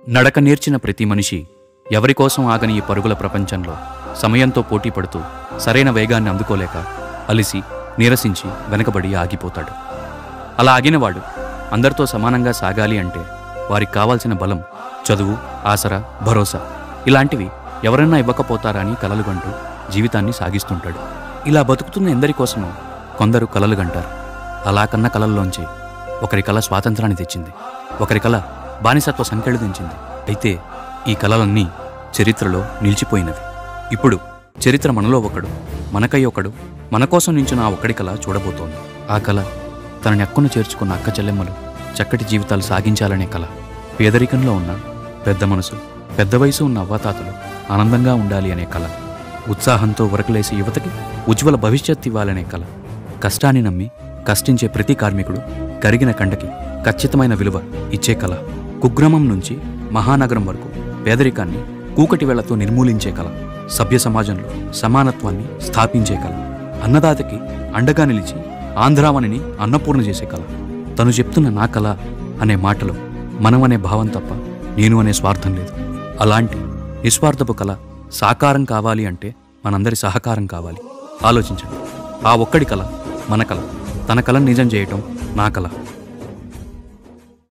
నడక నేర్చిన ప్రతి మనిషి ఎవరికోసం ఆగని ఈ పరుగుల ప్రపంచంలో సమయంతో పోటీ పడుతూ సరైన వేగాన్ని అందుకోలేక అలిసి నీరసించి వెనకబడి ఆగిపోతాడు. అలా ఆగినవాడు అందరితో సమానంగా సాగాలి అంటే వారికి కావాల్సిన బలం, చదువు, ఆసరా, భరోసా ఇలాంటివి ఎవరన్నా ఇవ్వకపోతారా అని కలలుగంటూ జీవితాన్ని సాగిస్తుంటాడు. ఇలా బతుకుతున్న ఎందరికోసమో కొందరు కలలుగంటారు. అలా కన్న కలల్లోంచి ఒకరి కల స్వాతంత్రాన్ని తెచ్చింది, ఒకరి కల బానిసత్వ సంకెళ్ళు దించింది. అయితే ఈ కలలన్నీ చరిత్రలో నిలిచిపోయినవి. ఇప్పుడు చరిత్ర మనలో ఒకడు, మనకై ఒకడు, మన కోసం నించిన ఆ ఒక్కడి కల చూడబోతోంది. ఆ కల తనని అక్కును చేర్చుకున్న అక్క చెల్లెమ్మలు చక్కటి జీవితాలు సాగించాలనే కల. పేదరికంలో ఉన్న పెద్ద మనసు, పెద్ద వయసు ఉన్న అవ్వాతాతలు ఆనందంగా ఉండాలి అనే కల. ఉత్సాహంతో ఉరకలేసే యువతకి ఉజ్వల భవిష్యత్తు ఇవ్వాలనే కల. కష్టాన్ని నమ్మి కష్టించే ప్రతి కార్మికుడు కరిగిన కండకి ఖచ్చితమైన విలువ ఇచ్చే కల. కుగ్రామం నుంచి మహానగరం వరకు పేదరికాన్ని కూకటి వేళ్లతో నిర్మూలించే కల. సభ్య సమాజంలో సమానత్వాన్ని స్థాపించే కల. అన్నదాతకి అండగా నిలిచి ఆంధ్రావనిని అన్నపూర్ణ చేసే కల. తను చెప్తున్న నా కల అనే మాటలో మనం అనే భావం తప్ప నేను అనే స్వార్థం లేదు. అలాంటి నిస్వార్థపు కల సాకారం కావాలి అంటే మనందరి సహకారం కావాలి. ఆలోచించండి, ఆ ఒక్కడి కల మన కల, తన కలను నిజం చేయటం నా కల.